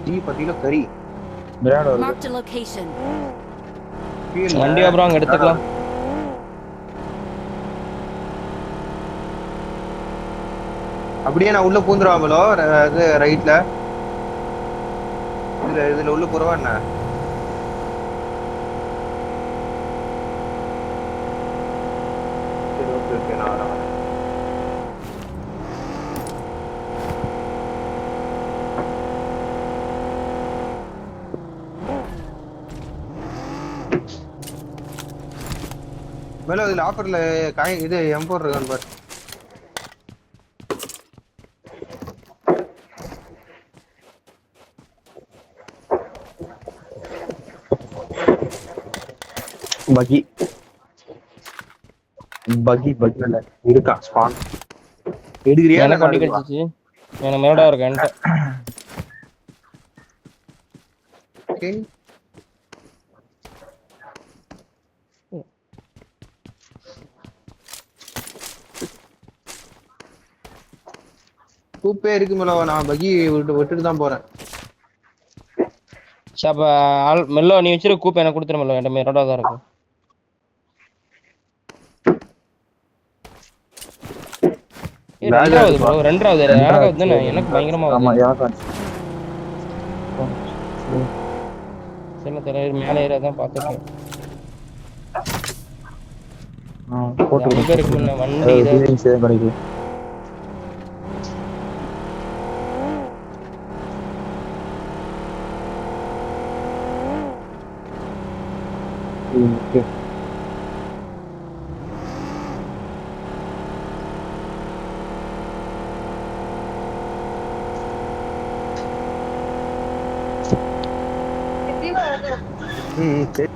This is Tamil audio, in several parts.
டீ பத்தில கறி மிராடோ வருது. Marked a location. வண்டியா ப்ரோ அங்க எடுத்துக்கலாம். அப்படியே நான் உள்ள பூந்துருவாங்களோ அது ரைட்ல இதுல உள்ள போறவா என்ன? சரி ஓகே ஓகே நான் வரேன். மேல இதுல ஆஃபர்ல இது M4 இருக்கான்னு பாரு. பகி பகி பகில இருக்கா ஸ்பான் எடுக்கிறியா இல்ல எனக்கு வண்டி கிடைச்சிச்சு. எனக்கு மிராடோ இருக்கு என்கிட்ட. ஓகே கூப்பே இருக்கு மேல நான் பகி விட்டுட்டு தான் போறேன். அப்ப மெல்லோ நீ வச்சிரு கூப்ப எனக்கு கொடுத்துரு மெல்லோ. என்கிட்ட மிராடோ தான் இருக்கு. ரெண்டாவது ப்ரோ ரெண்டாவது தானே எனக்கு பயங்கரமா ஆமா வருது. யாரா சில தெரியல மேலே ஏறதான் பார்த்துருக்கேன். போட்டு அங்க இருக்கு முன்ன வண்டி இதை கிடைக்குது. ஓகே சரி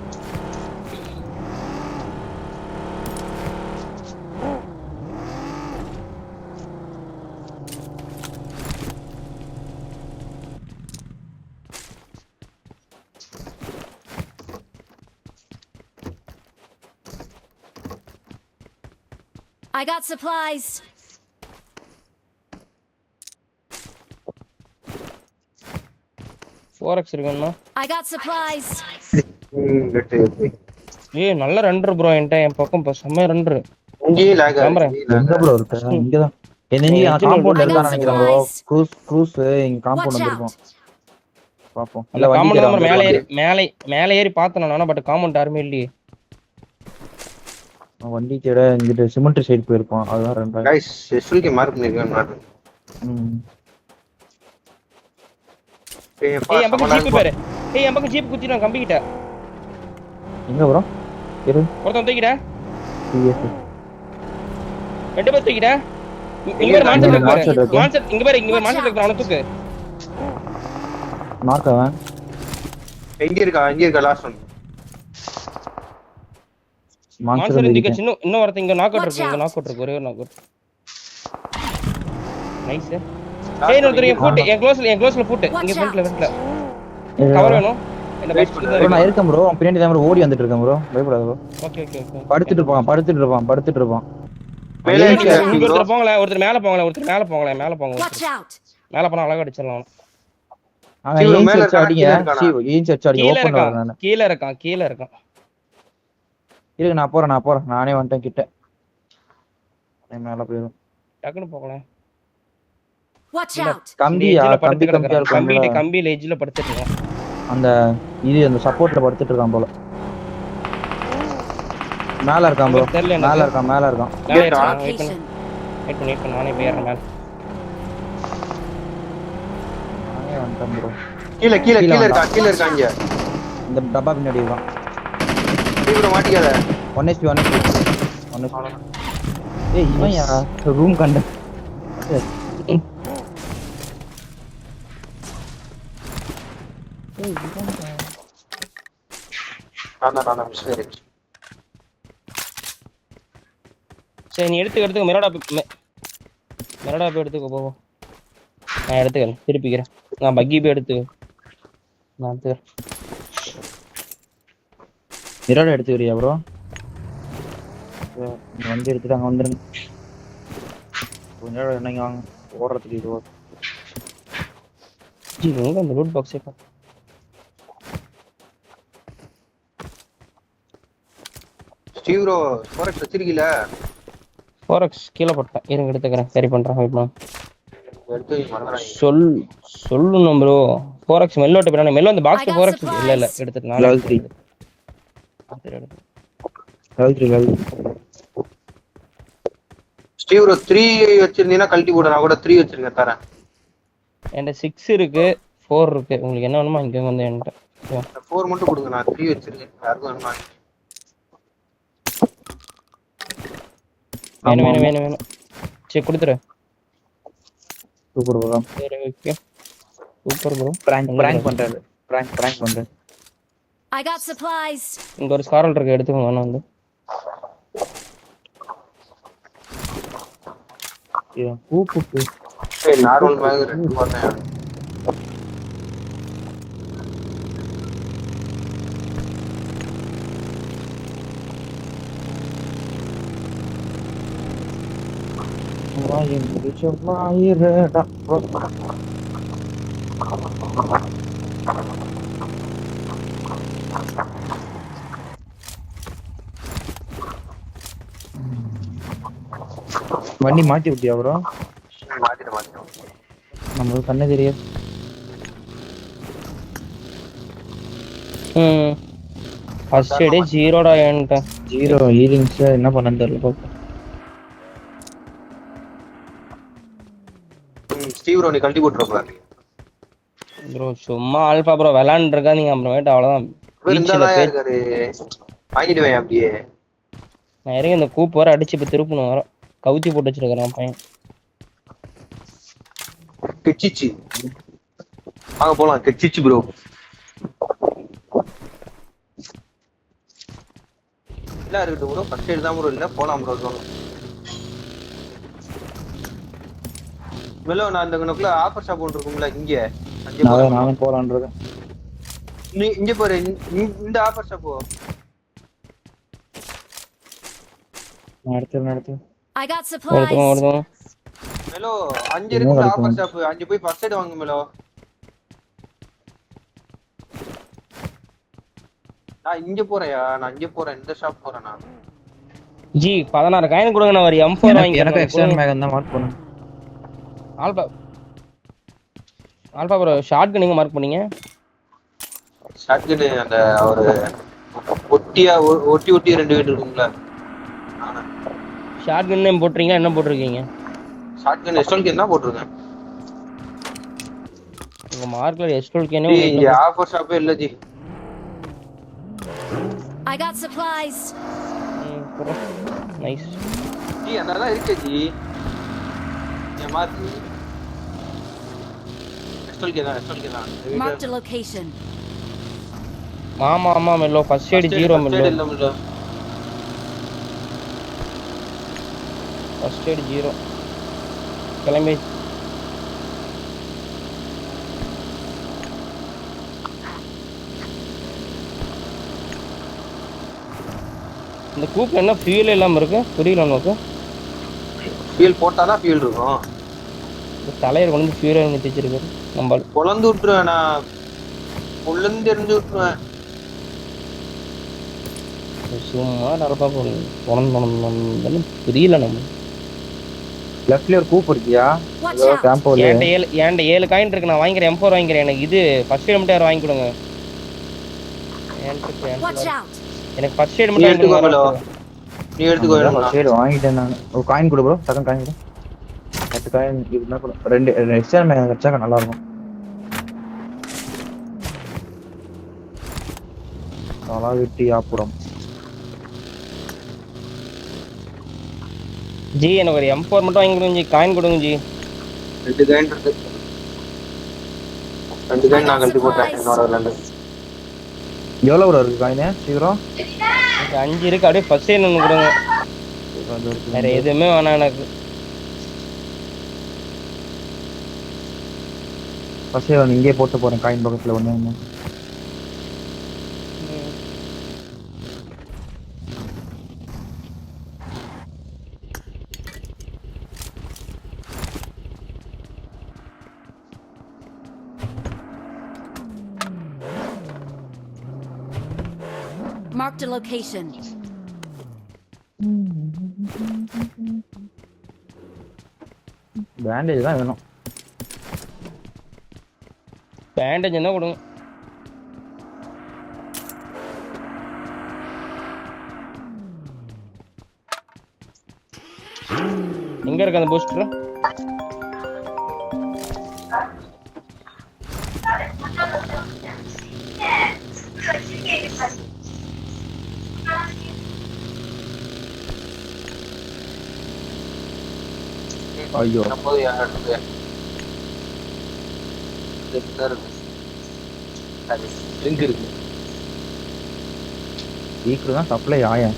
I got supplies. ஃபோரெக்ஸ் இருக்குன்னா I got supplies. நல்ல ரன்னர் ப்ரோ. என்கிட்ட என் பக்கம் இப்போ செம்ம ரன்னர். இங்கேயே லாக் கிளம்புறேன். எங்க ப்ரோ இருக்க? இங்கதான் என்ன காம்பவுண்ட்ல இருக்கா நினைக்கிறேன் ப்ரோ. க்ரூஸ் இங்க காம்பவுண்ட் வந்திருப்போம். பாப்போம். அந்த காம்பவுண்ட் நம்பர் மேலே ஏறி பார்த்தேன் நானா. பட் காம்பவுண்ட் யாருமே இல்லையே. வண்டி தேட இங்கிட்ட சிமெண்ட் சைடு போயிருப்போம். அதுதான் ரெண்டாயிரம். गाइस எஸ்எல்கே மார்க் பண்ணிருக்கேன் நான். ஏய் என் பக்கம் ஜீப் பாரு. ஏய் என் பக்கம் ஜீப் குத்திட்டான் கம்பி கிட்ட. எங்க ப்ரோ? இரு. ஒருத்தன் தூக்கிடா. டிஎஸ். ரெண்டு பேர் தூக்கிடா. இங்க பாரு மான்சர் இருக்கு. மான்சர் இங்க பாரு மான்சர் இருக்கு. அவன தூக்கு. மார்க்கவா? இங்க இருக்கா லாஸ்ட் ஒன். மான்சர் இங்க இன்னும் ஒருத்தன் இங்க நாக் அவுட் இருக்கு. ஒரே ஒரு நாக் அவுட். நைஸ். ஏய் இன்னொரு ஃபுட் என் க்ளோஸ்ல ஃபுட் இங்க ஃப்ரண்ட்ல கவர் வேணும். இந்த பைக் ப்ரோ நான் இருக்கேன் ப்ரோ. பின்னாடி தான் ப்ரோ ஓடி வந்துட்டு இருக்கேன் ப்ரோ. பயப்படாத ப்ரோ. ஓகே படுத்துட்டு இருப்பான். மேலே ஒருத்தர் போங்கல. ஒருத்தர் மேல போங்க. Watch out. மேல போனா அழகா அடிச்சிரலாம். அவன் மேல அடிங்க. ஏன் சர்ச் அடிங்க. ஓபன் வரேன் நான். கீழ இருக்கான். இருங்க நான் போறேன். நானே வந்துட்டேன் கிட்ட. நான் மேல போயிடும். டக்குனு போகலாம். Watch out. கம்பியா இருக்கும். கம்பியில எட்ஜ்ல படுத்துட்டு இருக்கான். அந்த அந்த சப்போர்ட்ல படுத்துட்டு இருக்கான் போல. மேல இருக்கான் ப்ரோ. மேல இருக்கான். Location. வெயிட் பண்ணி நானே போயிறேன் மேல. நானே வந்துட்டேன் ப்ரோ. கீழ இருக்காங்க. இந்த டப்பா பின்னாடி இருக்கான். தீவிர மாட்டிக்காத. 1 HP. ஏய் இவன் யாரா? ரூம் கண்ட. நான் மிஸ்டேக். சரி நீ எடுத்துக்க மிராடா போய் எடுத்துக்க போவோம். நான் எடுத்துக்கிறேன் திருப்பிக்கிறேன். நான் பக்கி போய் நான் எடுத்துக்கிறேன். மிராடா எடுத்துக்கிறியா ப்ரோ? வண்டி எடுத்துட்டு அங்க வந்துருங்க. கொஞ்சம் என்னங்க வாங்க ஓடுறதுக்கு இது ஜி எங்க அந்த ரூட் பாக்ஸே பா. ஸ்டீவ் ப்ரோ ஃபோரக்ஸ் வச்சிருக்கீல? ஃபோரக்ஸ் கீழே போட்டேன், இருங்க எடுத்துக்கிறேன், சரி பண்றேன், வெயிட் பண்ணு. எடுத்து மறந்துறாங்க. சொல்லணும் ப்ரோ. ஃபோரக்ஸ் மெல்லோ ஓட்ட போறானே, மெல்லோ அந்த I பாக்ஸ் got ஃபோரக்ஸ் இல்ல இல்ல supplies. எடுத்துட்டு Level 3. level 3 level 3. Steve bro 3 வச்சிருந்தீங்கன்னா கழட்டி போடு, நான் கூட 3 வச்சிருக்கேன் தரேன். என்கிட்ட 6 இருக்கு, 4 இருக்கு. உங்களுக்கு என்ன வேணுமோ இங்க வந்து என்கிட்ட. 4 மட்டும் கொடுங்க, நான் 3 வச்சிருக்கேன். யாருக்கும் வேணுமா? வேணும் வேணும் வேணும் வேணும். சரி கொடுத்துரு. Super bro. சரி ஓகே. Super bro. பிராங்க் பண்றாரு. பிராங்க் பண்றாரு. I got supplies. இங்க ஒரு ஸ்காரல் இருக்கு, எடுத்துக்கோங்க. வேணா வந்து கூப்பு. ஏய் நார்மல் பேக் 2 போட்டேன். வாயின் பிடிச்ச வாயிரடா. வண்டி மாத்தி விட்டியா ப்ரோ? மாத்திட்டேன். நம்மளுக்கு கண்ணே தெரியாது. ஃபர்ஸ்ட் எய்டே ஜீரோடா என்கிட்ட. 0 ஹீலிங்ஸ் என்ன பண்ணன்னு தெரியல பாப்போம். ஸ்டீவ் ப்ரோ நீ கழட்டி போட்டுறப்ப. ப்ரோ சும்மா ஆல்பா ப்ரோ விளையாண்டு இருக்கா, நீங்க அப்புறமேட்டு அவ்வளவுதான். இருந்தாதான் இருக்காரு. வாங்கிடுவேன் அப்படியே. நான் இறங்கி இந்த கூப்பு வர அடிச்சு இப்ப திருப்பணும் வர கவுத்தி போட்டு வச்சிருக்கிறேன் பையன். கெச்சிச்சு. வாங்க போலாம், கெச்சிச்சு ப்ரோ. இல்ல இருக்கட்டும் ப்ரோ, ஃபர்ஸ்ட் எய்ட் தான் ப்ரோ. இல்ல போலாம் ப்ரோ. மெல்லோ நான் இந்த கணக்குல ஆஃபர் ஷாப் ஒன்று இருக்கும்ல இங்க. நானும் போலான்றது. நீ இங்க பாரு, இந்த ஆஃபர் ஷாப். நடத்து. I got supplies. ஒருத்தவங்க மெலோ 5 இருக்கு ஆஃபர் ஷாப். 5 போய் ஃபர்ஸ்ட் எய்ட் வாங்க மெலோ. நான் இங்க போறேயா? நான் இங்க போறேன், இந்த ஷாப் போறேன் நான். ஜி 16 காயின் கொடுங்க, நான் ஒரு M4 வாங்கி. எனக்கு எக்ஸ்டர்னல் மேக் இருந்தா மார்க் பண்ணு. ஆல்பா ப்ரோ ஷார்ட் கன் நீங்க மார்க் பண்ணீங்க. ஷாட்கன் அந்த ஒரு ஒட்டி 2 வீடு இருக்கும்ல. ஷார்ட் கன் நேம் போட்றீங்களா, என்ன போட்ருக்கீங்க? ஷாட்கன் எஸ்டோல்கே என்ன போட்டுருக்கேன். உங்க மார்க்ல எஸ்டோல்கேனே இங்க ஆஃபர் ஷாப்பே இல்ல G. I got supplies. Nice G அங்கதான் இருக்கு ஜி. ஏன் மாத்தி எஸ்டோல்கே தான். Marked a location. ஆமா மெல்லோ ஃபர்ஸ்ட் எய்ட் 0 மெல்லோ. இல்ல மெல்லோ. ஃபர்ஸ்ட் எய்ட் 0 கிளம்பி. இந்த கூப்ல என்ன ஃபியூல் இல்லாம இருக்கு, புரியல உனக்கு? ஃபியூல் போட்டாதான் ஃபியூல் இருக்கும். இந்த தலையர் கொண்டு ஃபியூல் ஊத்தி வச்சிருக்காரு. நம்ம பொளந்து விட்டுருவேன், நான் பொளந்து எரிஞ்சு விட்டுருவேன். சும்மா நடப்பா போகணும் புரியல. நம்ம லெஃப்ட்ல ஒரு கூப் இருக்கியா? Watch ஏதோ out. டேம்போல. ஏன்ட 7 காயின் இருக்கு, நான் வாங்கிக்கிறேன். M4 வாங்கிக்கிறேன். எனக்கு இது ஃபர்ஸ்ட் எய்ட் மட்டும் யாரும் வாங்கி கொடுங்க. Watch out. எனக்கு ஃபர்ஸ்ட் எய்ட் நீ மட்டும் எடுத்துக்கோ வாங்கி மெல்லோ. கொடுங்க. நீ எடுத்துக்கோ. சரி வாங்கிட்டேன் நான். ஒரு காயின் கொடு ப்ரோ. செகண்ட் காயின் கொடு. 10 காயின் இருந்தா கூட 2 எக்ஸ்ட்ரா மேக் வச்சா நல்லா இருக்கும். தலா வெட்டி ஆப்புறம். ஜி எனக்கு ஒரு M4 மட்டும் வாங்கி கொடுங்க ஜி, காயின் கொடுங்க ஜி. 2 காயின் இருக்கு. 2 காயின் நான் கழட்டி போட்டேன் என்னோட விளையாண்டு. எவ்வளவு ப்ரோ இருக்கு காயின் சீக்கிரம்? எனக்கு 5 இருக்கு, அப்படியே ஃபர்ஸ்ட் எய்ட் ஒன்று கொடுங்க. வேற எதுவுமே வேணாம் எனக்கு. ஃபர்ஸ்ட் நான் இங்கே போட்டு போறேன் காயின் பக்கத்துல ஒண்ணு. Marked a location. பேண்டேஜ் தான் வேணும். பேண்டேஜ் என்ன கொடுங்க. எங்க இருக்கு அந்த பூஸ்டர்? ஐயோ நம்ம யாருக்கு லிங்க் இருக்கு. சீக்கிரம் தான் சப்ளை ஆயேன்.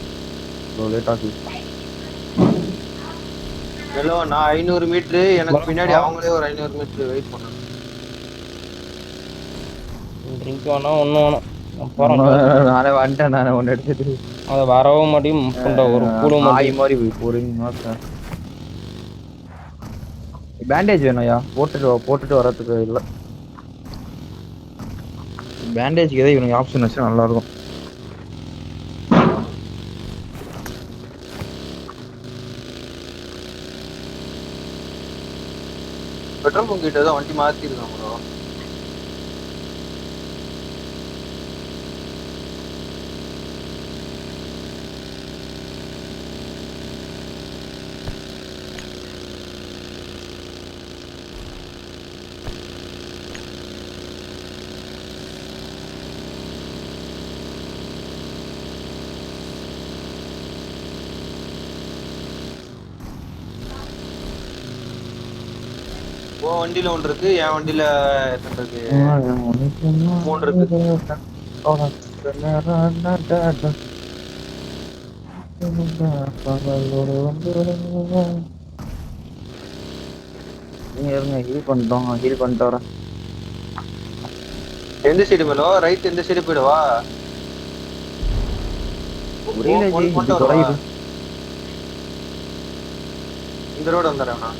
இவ்வளோ லேட் ஆகுது. ஹலோ, நான் 500 மீட்டரு, எனக்கு பின்னாடி அவங்களே ஒரு 500 மீட்டர் வெயிட் பண்ணணும். ட்ரிங்க் வேணாம், ஒன்றும் வேணாம். நானே வந்துட்டேன். நானே ஒன்று எடுத்துட்டு அதை வரவும் மாட்டேயும் ஒரு கூடும் ஆய் மாதிரி போறீங்க. பேண்டேஜ் வேணும்யா, போட்டுட்டு வரதுக்கு இல்லை. பேண்டேஜ்க்கு எதாவது இவனுக்கு ஆப்ஷன் வச்சா நல்லா இருக்கும். பெட்ரோல் பங்க் கிட்ட தான் வண்டி மாத்திருக்காங்க ப்ரோ. ஓ வண்டியில ஒன்று இருக்கு, என் வண்டியில எத்தனை இருக்கு? 3 இருக்கு. ஹீல் பண்ணிட்டு வரேன். எந்த சைடு மேலோ? ரைட் எந்த சைடு போயிடுவா? இந்த ரோடு வந்துடுறேன் நான்.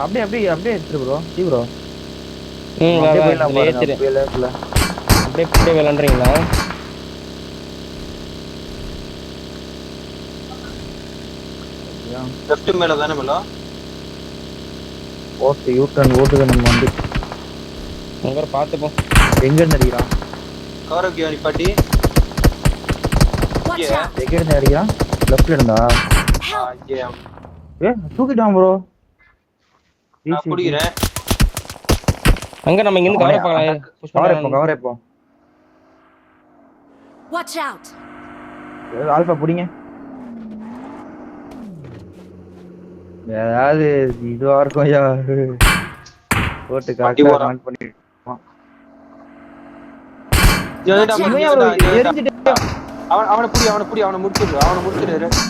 அப்படியே எடுத்துரு ப்ரோ. ப்ரோ அப்படியே விளாண்டுறீங்களா? லெஃப்ட் மேல தானே மேலோ? ஓகே, யூ-டர்ன் ஓட்டுது நம்ம வந்து. உங்க பார்த்துப்போம். எங்க இருந்து அடிக்கிறான்? கௌரவ்யா நிப்பாட்டி. Watch out! எங்க இருந்து அடிக்கிறான்? லெஃப்ட்ல இருந்தா? தூக்கிட்டான் ப்ரோ. நான் குடிக்கிறேன். அங்க நம்ம இங்க இருந்து கவர் பார்க்கலாம். கவர் எப்போ? Watch out! ஆல்பா புடிங்க. ஏதாவது இதுவா இருக்கும் யா. போட்டு காட்டி கமெண்ட் பண்ணி. அவனை புடி அவனை முடிச்சிடு.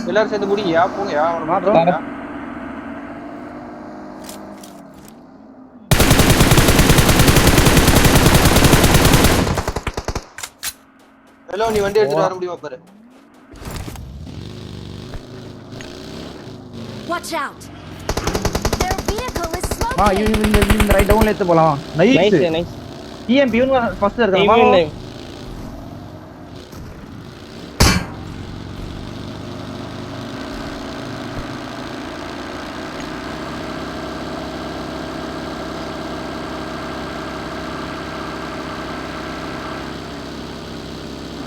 எல்லாரும் சேர்ந்து முடிங்கயா, போங்கயா. அவனை ஹலோ, நீ வண்டி எடுத்துட்டு வர முடியுமா பாரு. Watch out! Their vehicle is smoking. இந்த ரைட் டவுன்ல எடுத்து போலாம். நைஸ். டிஎம்பி இவங்க ஃபர்ஸ்ட் இருக்காங்க.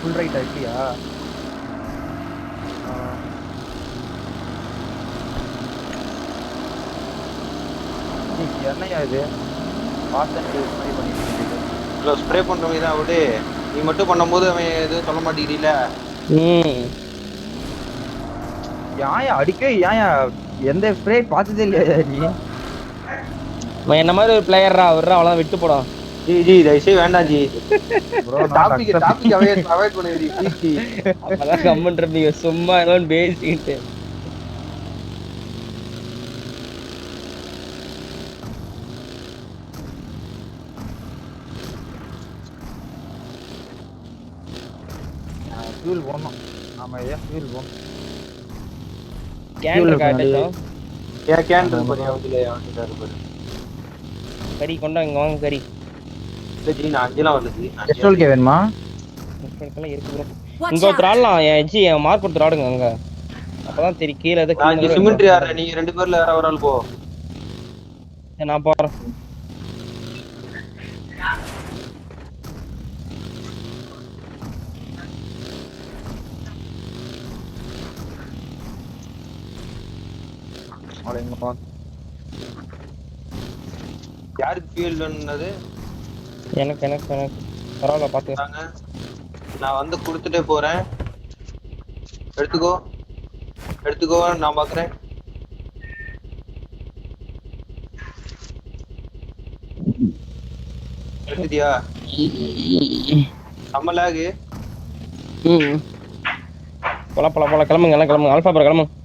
ஃபுல் ரைட் ஆயிட்டியா? என்னையா இது? ஸ்ப்ரே பண்றவங்க தான் விடு. நீ மட்டும் பண்ணும்போது அவன் எதுவும் சொல்ல மாட்டேங்கிறீல. யாயா அடிக்க யாயா எந்த ஸ்ப்ரே பார்த்ததே இல்லையா நீ? என்ன மாதிரி ஒரு பிளேயரா அவரா அவ்வளவு விட்டு போடும். ஜி தயவுசெய்து வேண்டாம் ஜி. ப்ரோ டாபிக் அவாய்ட் பண்ணுங்க ஜி. அப்பதான் கமெண்ட் இருப்பீங்க சும்மா ஏதோ பேசிட்டு. ஃபியூல் போடணும். ஆமா ஏன் ஃபியூல் போடணும்? கேன் காட்டச்சோ. ஏன் கேன் இருக்கு பாரு அதுல அவன்கிட்ட இருக்கு. கறி கொண்டா இங்க வாங்க கறி. இல்ல ஜி நான் அஞ்சலாம் வரல ஜி. எஸ்டோல் கே வேணுமா? எஸ்டோல் இருக்கு ப்ரோ. Watch இங்க ஒருத்தர் out! ஆடலாம் என் மார்க் ஒருத்தர் ஆடுங்க அங்க அப்பதான் தெரியும் கீழே எதை நான் இங்க சிமெண்ட் யாரா நீங்க 2 பேர்ல யாரா ஒரு ஆள் போ. நான் போறேன் அடேங்கப்பா. யாருக்கு ஃபியூல் வேணும்னது எனக்கு எனக்கு எனக்கு பரவாயில்ல பாத்து நாங்க நான் வந்து கொடுத்துட்டே போறேன். எடுத்துக்கோ எடுத்துக்கோ நான் பாக்குறேன். எடுத்துட்டியா? நம்ம லாகு போல கிளம்புங்க எல்லாம் கிளம்புங்க ஆல்பா ப்ரோ கிளம்புங்க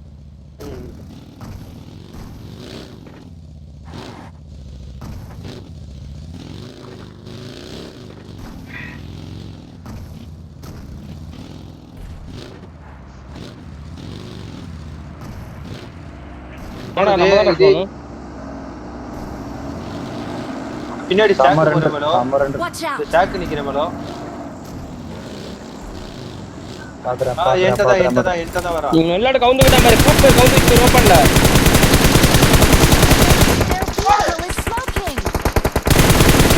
பின்னாடி சம்ம ஸ்டாக் ரெண்டு போற மேலோ. சம்ம ரெண்டு Watch இந்த out! ஸ்டாக் நிக்கிற மேலோ. பாக்குறேன் என்கிட்ட தான் வரா. நீங்க எல்லாரும் கவுந்து விட்டா மாதிரி கூப்பிட்டு கவுந்து விட்டு ஓப்பன்ல Their vehicle is smoking!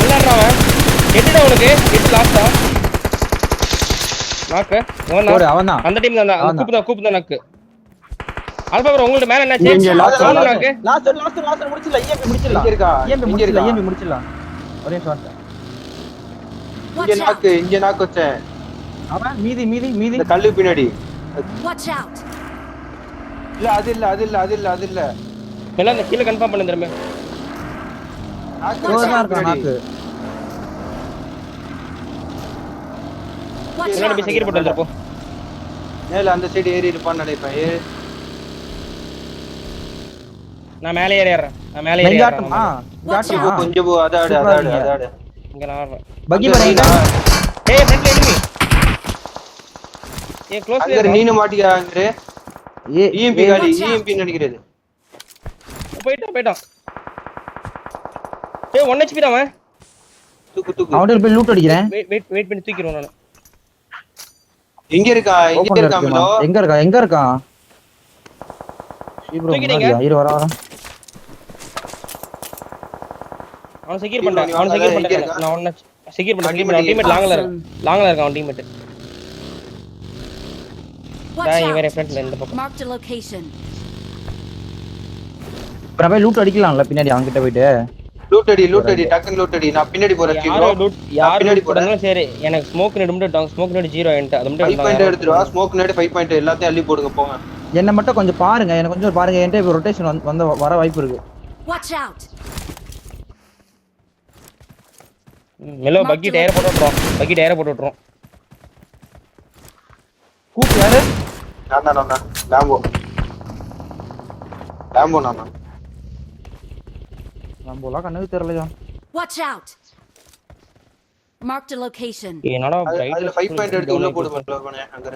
விளையாடுறான் எட்டுடா உனக்கு எட்டு லாஸ்டா நாக்கு ஒரு அவன்தான் அந்த டீம் தான் அவன்தான். கூப்பிட்டு நாக்கு ஆல்பா ப்ரோ உங்களுக்கு மேல என்ன இங்க சேஞ்ச் last நாக்கு லாஸ்ட் முடிச்சிடலாம் EMP முடிச்சிடலாம் இங்க இருக்கா? EMP இங்க முடிச்சிடலாம் இருக்கா? EMP முடிச்சிடலாம் ஒரே ஷாட் Watch out! இங்க நாக்கு வச்சேன். அவன் மீதி இந்த கல்லு பின்னாடி. Watch out! இல்ல அது இல்ல. எல்லாம் அந்த கீழ கன்ஃபார்ம் பண்ணு திரும்ப நாக்கு ஓதான் இருக்கா நாக்கு Watch என்ன out! போய் செக்யூர் போட்டு வந்துரு போ மேல அந்த சைடு ஏறி இருப்பான்னு நினைப்பேன். நான் மேலே ஏறிறேன் நெஞ்சாட்டமா நெஞ்சாட்டமா கொஞ்சம் போ அதாடு. இங்க நான் ஆடுறேன் பக்கி பண்ணீங்க ஏய் ஃப்ரண்ட்ல எனிமி ஏய் க்ளோஸ் அங்க நீனு மாட்டிக்காங்கற. EMP காடி EMP நினைக்கிறது. போய்ட்டான் ஏய் 1 HP தான் அவன் தூக்கு அவன்கிட்ட போய் லூட் அடிக்கிறேன் வெயிட் பண்ணி தூக்கிடுவோம் நான் எங்க இருக்கா மேலோ. எங்க இருக்கா ப்ரோ தூக்கிட்டீங்க? வர அவன் செக்யூர் பண்ணிட்டேன் நான் ஒண்ணு செக்யூர் பண்ணேன் டீம்மேட் லாங்ல இருக்கான் அவன் டீம்மேட் Watch டேய் இவரே out! ஃப்ரண்ட்ல இந்த பக்கம் Marked a location. அப்புறம் போய் லூட் அடிக்கலாம்ல பின்னாடி அவங்க கிட்ட போயிட்டு லூட் அடி டக்குன்னு லூட் அடி. நான் பின்னாடி போறேன். யார் பின்னாடி போறாங்களோ சரி எனக்கு ஸ்மோக் நெட் மட்டும் ஸ்மோக் நெட் 0 என்கிட்ட அது 5 பாயிண்ட் மட்டும் எடுத்துட்டு வா. ஸ்மோக் நேட் 5 பாயிண்ட் எல்லாத்தையும் அள்ளி போடுங்க போங்க. என்ன மட்டும் கொஞ்சம் பாருங்க எனக்கு கொஞ்சம் பாருங்க என்கிட்ட இப்போ ரொட்டேஷன் வந்து வர வாய்ப்பு இருக்கு Watch out! மெலோ பக்கி டயர் போட்டு விட்டுறோம் கூப்பு யாரு நான் லாம்போ நான் நம்மளா கண்ணுக்கு தெரியலையா Watch out! Marked a location. என்னடா அதுல 5 பாயிண்ட் எடுத்து உள்ள போடு மற்றவனே அங்க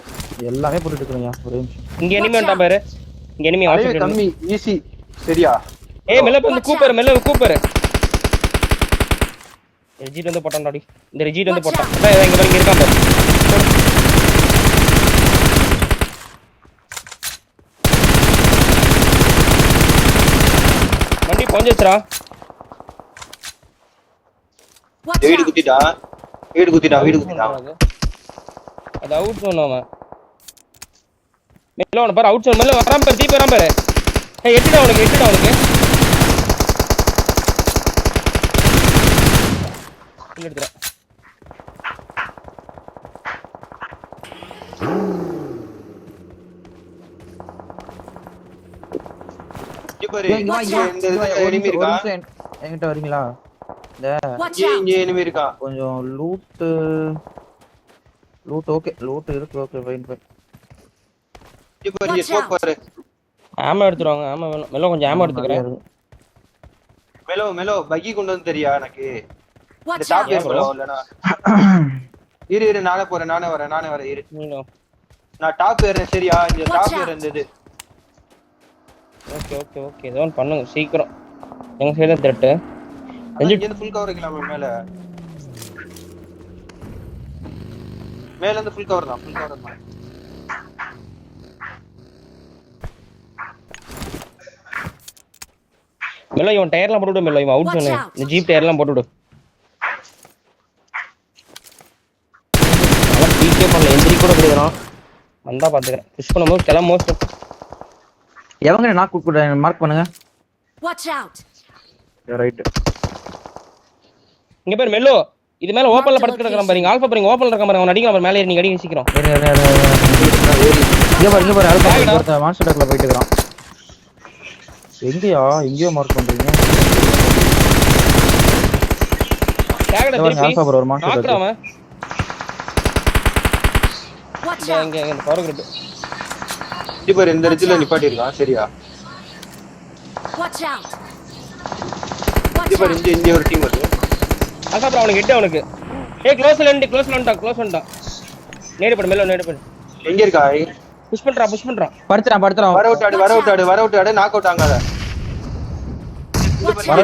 எல்லாமே போட்டுட்டு இருக்கேன் ஒரே நிமிஷம் இங்க எனிமி வந்தா பாரு இங்க எனிமி அதுவே கம்மி ஈஸி சரியா. ஏய் மெல்ல வந்து கூப்பர் ரெஜிட் வந்து போட்டான்டாடி இந்த ரெஜிட் வந்து போட்டான் அதான் இங்க பாருங்க இருக்கான் பாரு வண்டி போஞ்சிச்சுடா Watch வீடு out! குத்திட்டா அது அவுட் சொன்னவன் மெல்ல அவன பாரு அவுட் சொன்ன மெல்ல வரான் பாரு தீப் வரான் பாரு ஏய் எட்டுடா உனக்கு இல்ல எடுத்துடா எனிமி இருக்கா என்கிட்ட வரீங்களா இந்த Watch out! இங்க எனிமி இருக்கா. கொஞ்சம் லூட் ஓகே லூட் இருக்கு ஓகே ஃபைன் இங்க ஸ்மோக் பாரு. ஆமா எடுத்துறாங்க ஆமா வேணும் மெல்ல கொஞ்சம் ஆமா எடுத்துக்கறேன் மெலோ பக்கி கொண்டு வந்து தெரியா எனக்கு. இந்த Watch டாப் out! ஏர் இல்லனா இரு நானே வரேன் இரு. நீனோ நான் டாப் ஏறேன் சரியா. இங்க டாப் ஏர் இருந்தது. ஓகே ஏதோ ஒன்று பண்ணுங்க சீக்கிரம் எங்க சைடு த்ரெட் இங்க ஃபுல் கவர் வைக்கலாமா மேல. மேல இருந்து ஃபுல் கவர் தான் மெல்லோ இவன் டயர்லாம் போட்டு விடு மெல்லோ இவன் அவுட் சொன்னேன் இந்த ஜீப் டயர்லாம் போட்டு விடு அவன் பீக்கே பண்ணல எந்திரி கூட கிடையாது வந்தா பாத்துக்கிறேன் புஷ் பண்ணும்போது கிளம்ப மோஸ்ட் எவங்க நான் மார்க் பண்ணுங்க Watch out! ரைட் இங்க பேர் மெல்லோ இது மேல ஓபன்ல படுத்து கிடக்குறான் பாருங்க ஆல்பா பாருங்க ஓபன்ல இருக்க பாருங்க அவன் அடிக்கலாம் மேல ஏறி நீங்க அடிங்க சீக்கிரம் இங்க பாரு ஆல்பா மாஸ்டர் டாக்ல போயிட்டு இருக்கான் எங்கயோ மார்க் பண்றீங்க டேக்ல திருப்பி ஆல்பா ப்ரோ ஒரு மாஸ்டர் டாக் நாக்குறான் Watch out! இங்க இந்த பவர் கிரிப் இப்போ இந்த இடத்துல நிப்பாட்டி இருக்கான் சரியா Watch out! Watch இப்போ out! இங்க ஒரு டீம் வருது அசா ப்ரோ அவனுக்கு ஹெட் அவனுக்கு ஏய் க்ளோஸ்ல வந்துட்டான் நேடு படு மெல்லோ நேடு படு எங்க இருக்கா புஷ் பண்றான் படுத்துறான் வர விட்டு நாக் அவுட் ஆகாத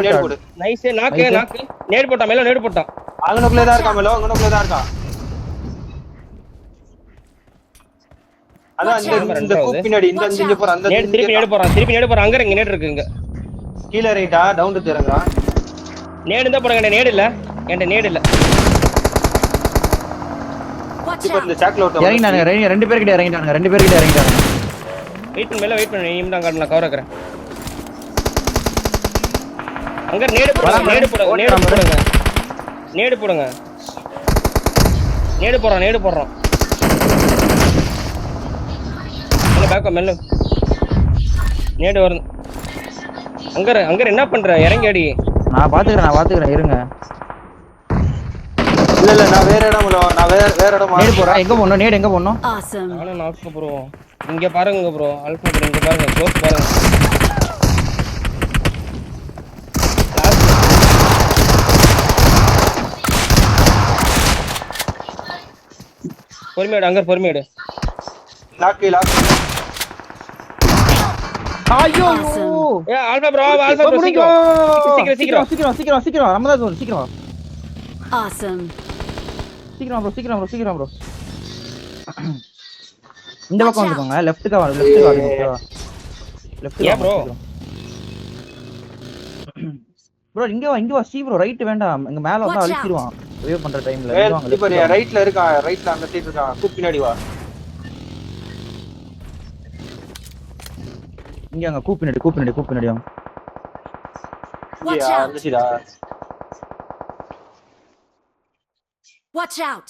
நேடு போடு நைஸ் நாக்கு நேடு போட்டான் மெல்லோ நேடு போட்டான் அங்கனக்குள்ளே தான் இருக்கான் அதான் இந்த கூப் பின்னாடி இந்த போற அந்த நேடு திருப்பி நேடு போறான் அங்க நேடு இருக்கு இங்க கீழ ரைட்டா டவுன் டு இறங்குறான் நேடு தான் போறாங்க நேடு இல்ல என்கிட்ட நேடு இல்ல Watch இப்போ out! இந்த சாக்ல ஓட்ட இறங்கிட்டானுங்க ரெண்டு பேர் கிட்ட இறங்கிட்டானுங்க வெயிட் பண்ணு நீ தான் காட்டலாம் கவர் ஆக்குறேன் அங்க நேடு போடுங்க நேடு போடுறான் பேக் மெல்ல நேடு வருது அங்க என்ன பண்ற இறங்கி அடி நான் பாத்துக்கிறேன் இருங்க இல்ல நான் வேற இடம் நேடு போறேன் எங்க போறோம் Awesome! நானும் நாக்கு ப்ரோ இங்க பாருங்க ப்ரோ ஆல்பா ப்ரோ இங்க பாருங்க க்ளோஸ் பாருங்க பொறுமையாடு லாக்கு ஐயோ ஏ ஆல்பா ப்ரோ சீக்கிரம் ரமதான் சீக்கிரம் Awesome! சீக்கிரம் ப்ரோ இந்த பக்கம் வந்துக்கோங்க லெஃப்ட்க்கு வா ஏ ப்ரோ இங்க வா சி ப்ரோ ரைட் வேண்டாம் இங்க மேல வந்து அழிச்சிடுவான் வேவ் பண்ற டைம்ல இப்போ ரைட்ல அந்த சைடு இருக்கான் கூப் பின்னாடி வா இங்க கூப் பின்னாடி வாங்க Watch out! வந்துச்சுடா Watch out!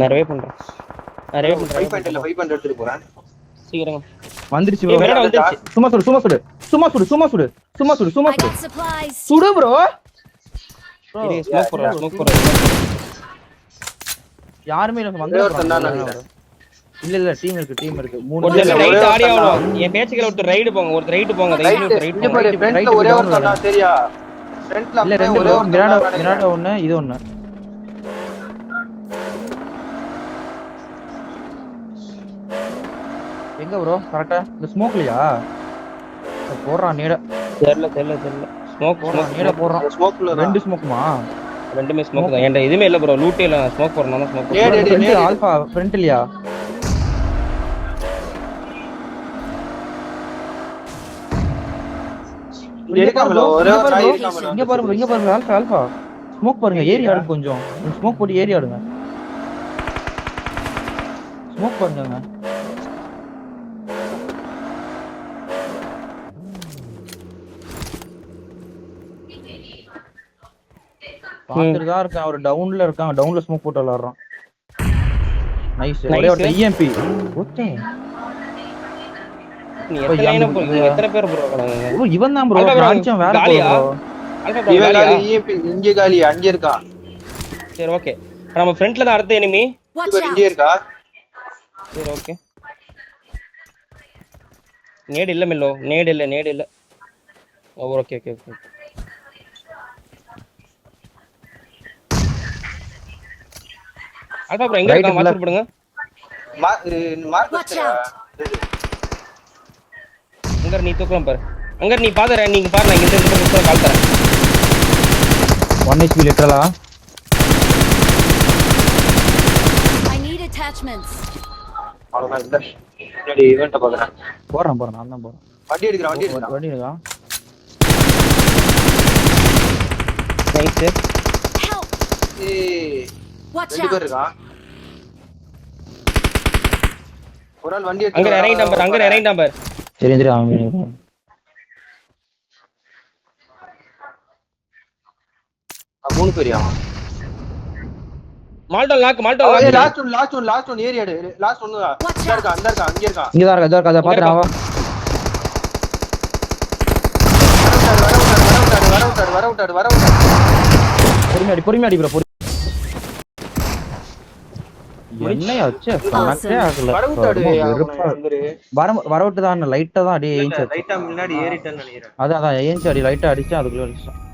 நிறைய பண்றேன் 500 எடுத்துட்டு போறேன் சீக்கிரம் வந்துருச்சு ப்ரோ மேல வந்துருச்சு சும்மா சுடு I got supplies! சுடு ப்ரோ ஸ்மோக் போடுறேன் யாருமே இல்ல வந்து இல்ல டீம் இருக்கு ஒரு ரைட் ஆடி ஆவணும் என் பேச்சுகளை விட்டு ரைட் போங்க ஒரு ரைட் போங்க ஃப்ரண்ட்ல ஒரே ஒரு சொன்னா சரியா ஃப்ரண்ட்ல இல்ல ரெண்டு ஒரே ஒரு மிராடோ ஒண்ணு இது ஒண்ணு எங்க ப்ரோ கரெக்ட்டா இந்த ஸ்மோக்லயா போறான் நீட தெரியல ஸ்மோக் நீட போறான் ஸ்மோக்ல ரெண்டு ஸ்மோக்குமா ரெண்டுமே ஸ்மோக் தான் என்கிட்ட எதுவுமே இல்ல ப்ரோ லூட்டே இல்ல ஸ்மோக் போறனால ஸ்மோக் ஆல்பா ஃப்ரண்ட்லயா இங்க பாருங்க ஆல்பா ஸ்மோக் பாருங்க ஏறி ஆடுங்க கொஞ்சம் ஸ்மோக் போட்டு ஏறி ஆடுங்க ஸ்மோக் பண்ணுங்க பாத்துட்டு தான் இருக்கான் அவர் டவுன்ல ஸ்மோக் போட்டு விளையாடுறான் நைஸ் ஒரே ஒரு இஎம்பி ஓகே நீ எத்தனை பேர் ப்ரோ இருக்காங்க ஓ இவன் தான் ப்ரோ அடிச்சோம் வேற ப்ரோ இவன் காலி இங்க காலி அங்க இருக்கான் சரி ஓகே நம்ம ஃப்ரண்ட்ல தான் அடுத்த எனிமி இங்க இருக்கா சரி ஓகே நேட் இல்ல மெல்லோ நேட் இல்ல ஓகே ஆல்பா ப்ரோ எங்க இருக்கா மார்க் பண்ணுங்க மார்க் அங்க நீ தூக்கலாம் பாரு அங்க நீ பாதற நீங்க பாரு நான் இந்த பக்கம் கால் தரேன் 1 HP லிட்டரலா attachments. அவ்வளவுதான் இல்ல. முன்னாடி ஈவென்ட்ட பாக்குறேன். போறேன் நான் தான் போறேன். வண்டி எடுக்கிறான். வண்டி இருக்கா? நைஸ். Help! ஏய் Watch ரெண்டு பேர் out! இருக்கான். ஒரு ஆள் வண்டி அங்க இறங்கி நம்பர். சரி சரி அவன் 3 பேரியா? மால்டோல் லாக். லாஸ்ட் ஒன் ஏரியா எடு. லாஸ்ட் ஒன்னு அந்த இருக்கா அங்க இருக்கான். இங்க தான் இருக்கா அத பாத்துறா வா. வர விட்டாரு. பொறுமையா அடி ப்ரோ. என்னையாச்சு கனெக்டே ஆகல. வர விட்டு தான் லைட்டா தான் அடி ஏஞ்சி. லைட்டா முன்னாடி ஏறிட்டேன்னு நினைக்கிறேன். அதான் ஏஞ்சி அடி லைட்டா அடிச்சு அதுக்குள்ள அடிச்சான்.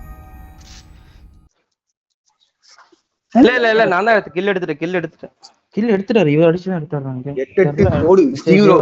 இல்ல நான் தான் கில் எடுத்துட்டேன். கில் எடுத்துட்டாரு. இவ அடிச்சு தான் எடுத்தாரு. 8 ஓடு 0